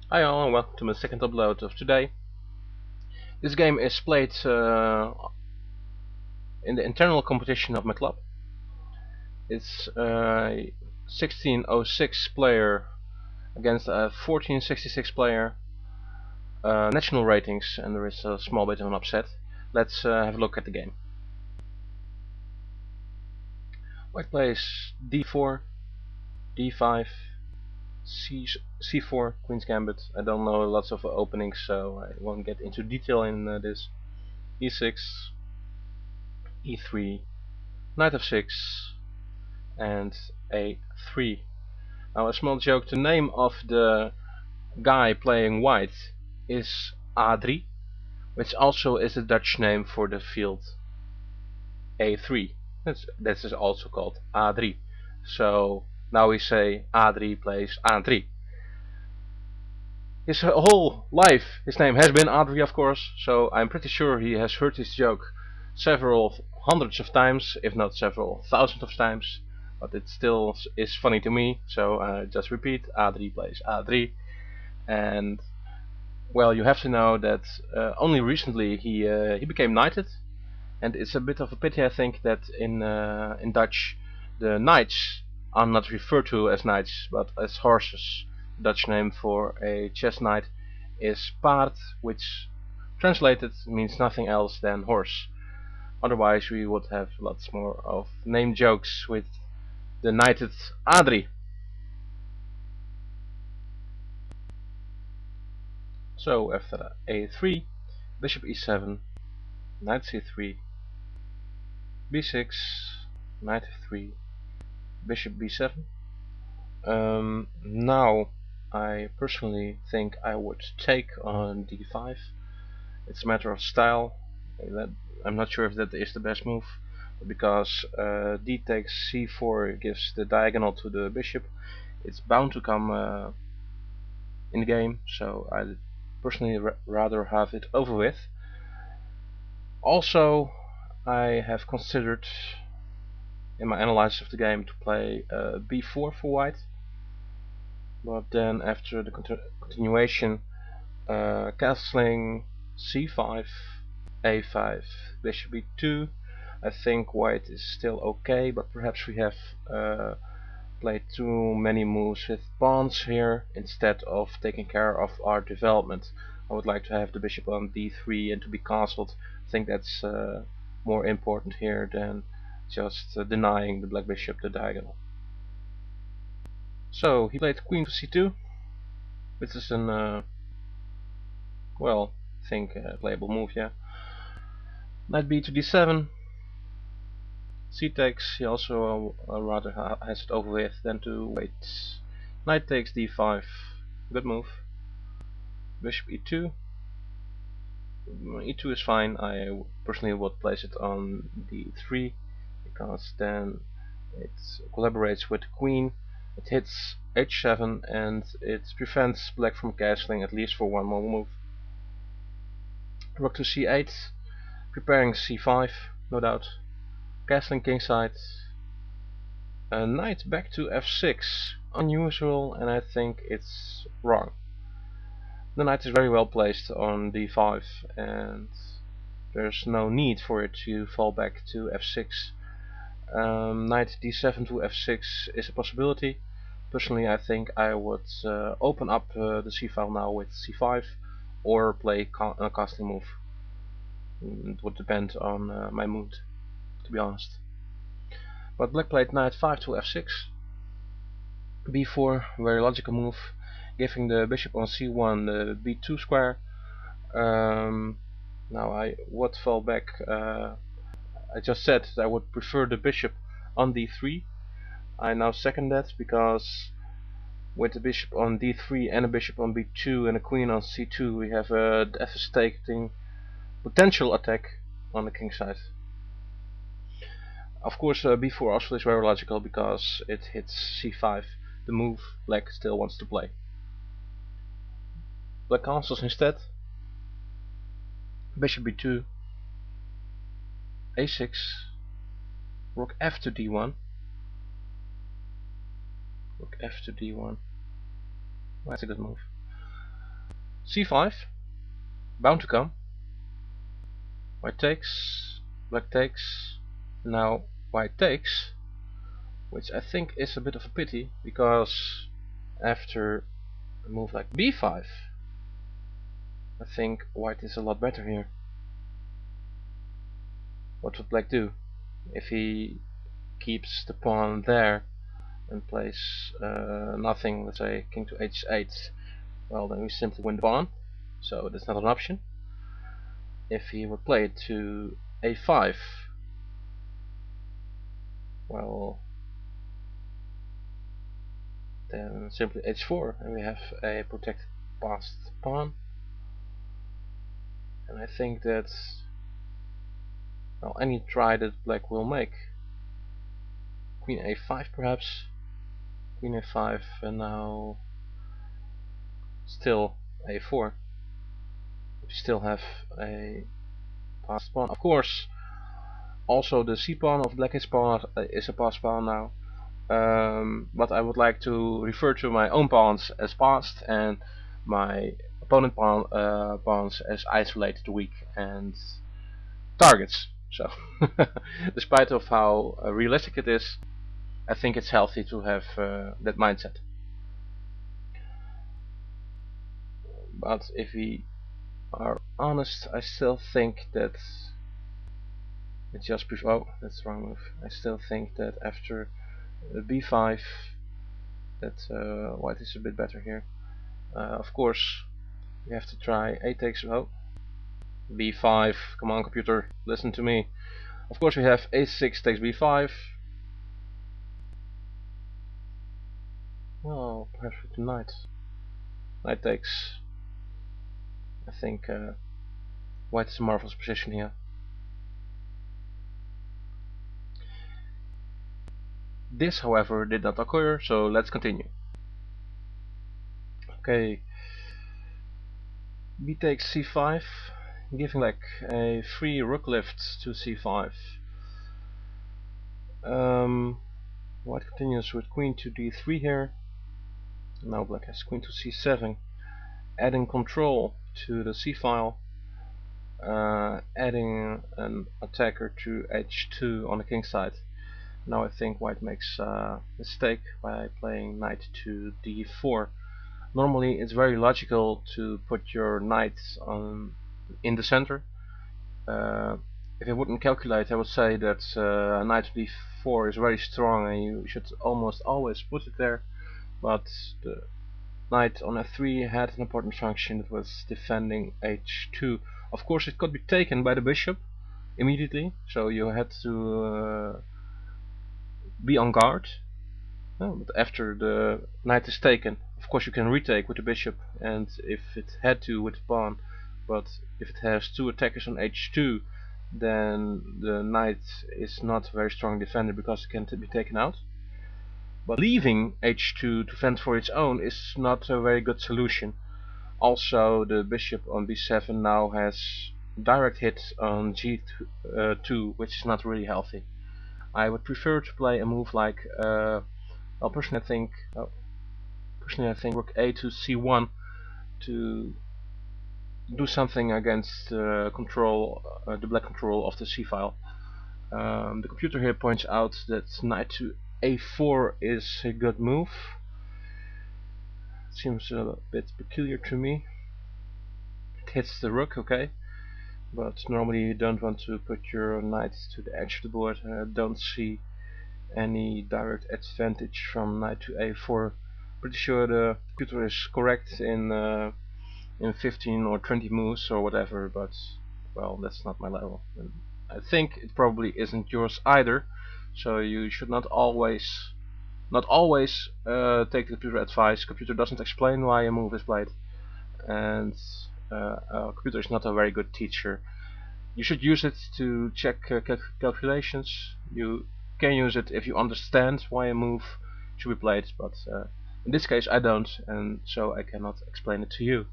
Hi all and welcome to my second upload of today. This game is played in the internal competition of my club. It's 1606 player against a 1466 player. National ratings, and there is a small bit of an upset. Let's have a look at the game. White plays d4, d5, c4, Queen's Gambit. I don't know lots of openings, so I won't get into detail in this. e6, e3, knight f6, and a3. Now a small joke, the name of the guy playing white is A3, which also is the Dutch name for the field A3. That is also called A3. So now we say A3 plays A3. His whole life, his name has been Adri, of course, so I'm pretty sure he has heard this joke several hundreds of times, if not several thousands of times, but it still is funny to me, so I just repeat, Adri plays Adri. And well, you have to know that only recently he became knighted, and it's a bit of a pity, I think, that in Dutch the knights are not referred to as knights but as horses. The Dutch name for a chess knight is paard, which translated means nothing else than horse. Otherwise we would have lots more of name jokes with the knighted Adri. So after a3, bishop e7, knight c3, b6, knight f3, bishop b7. Now I personally think I would take on d5. It's a matter of style. I'm not sure if that is the best move, because d takes c4 gives the diagonal to the bishop. It's bound to come in the game, so I personally rather have it over with. Also, I have considered in my analysis of the game to play b4 for white, but then after the continuation, castling c5, a5, bishop e2, I think white is still okay, but perhaps we have played too many moves with pawns here instead of taking care of our development. I would like to have the bishop on d3 and to be castled. I think that's more important here than just denying the black bishop the diagonal. So he played queen to c2, which is an well, I think playable move, yeah. Knight b to d7, c takes. He also rather has it over with than to wait. Knight takes d5, good move. Bishop e2. E2 is fine. I personally would place it on d3 because then it collaborates with the queen. It hits h7 and it prevents black from castling at least for one more move. Rook to c8, preparing c5, no doubt. Castling kingside. Knight back to f6, unusual, and I think it's wrong. The knight is very well placed on d5 and there's no need for it to fall back to f6. Knight d7 to f6 is a possibility. Personally, I think I would open up the c file now with c5 or play a castling move. It would depend on my mood, to be honest. But black played knight 5 to f6, b4, very logical move, giving the bishop on c1 the b2 square. Now I would fall back. I just said that I would prefer the bishop on d3. I now second that because with the bishop on d3 and a bishop on b2 and a queen on c2, we have a devastating potential attack on the king side. Of course, b4 also is very logical because it hits c5, the move black still wants to play. Black castles instead. Bishop b2, a6, rook f to d1, rook f to d1. That's a good move. c5, bound to come. White takes, black takes, now white takes, which I think is a bit of a pity, because after a move like b5, I think white is a lot better here. What would black do? If he keeps the pawn there and plays nothing, let's say king to h8, well, then we simply win the pawn, so that's not an option. If he would play it to a5, well, then simply h4, and we have a protected passed pawn. And I think that, well, any try that black will make, queen a5 perhaps, queen a5, and now still a4. We still have a passed pawn. Of course, also the c pawn of black is a passed pawn now. But I would like to refer to my own pawns as passed and my opponent pawns as isolated, weak, and targets. So, despite of how realistic it is, I think it's healthy to have that mindset. But if we are honest, I still think that it just oh, that's the wrong move. I still think that after b5, that white is a bit better here. Of course, we have to try a takes, oh, b5, come on computer, listen to me. Of course we have a6 takes b5. Well, perhaps with the knight. Knight takes. I think white is a marvelous position here. This, however, did not occur, so let's continue. Okay, b takes c5, giving like a free rook lift to c5. White continues with queen to d3 here. Now black has queen to c7, adding control to the c-file, adding an attacker to h2 on the king side. Now I think white makes a mistake by playing knight to d4. Normally it's very logical to put your knight in the center. If I wouldn't calculate, I would say that knight to d4 is very strong and you should almost always put it there, but the knight on f3 had an important function that was defending h2. Of course it could be taken by the bishop immediately, so you had to be on guard. But after the knight is taken, of course you can retake with the bishop, and if it had to with the pawn, but if it has two attackers on h2, then the knight is not very strong defender because it can be taken out. But leaving h2 to fend for its own is not a very good solution. Also, the bishop on b7 now has direct hit on g2, which is not really healthy. I would prefer to play a move like, well, personally I think rook a to c1 to do something against control, the black control of the c-file. The computer here points out that knight to a4 is a good move. It seems a bit peculiar to me. It hits the rook, okay, but normally you don't want to put your knight to the edge of the board. I don't see any direct advantage from knight to a4. Pretty sure the computer is correct in 15 or 20 moves or whatever, but well, that's not my level. And I think it probably isn't yours either, so you should not always take the computer advice. Computer doesn't explain why a move is played, and a computer is not a very good teacher. You should use it to check calculations. You can use it if you understand why a move should be played, but in this case I don't, and so I cannot explain it to you.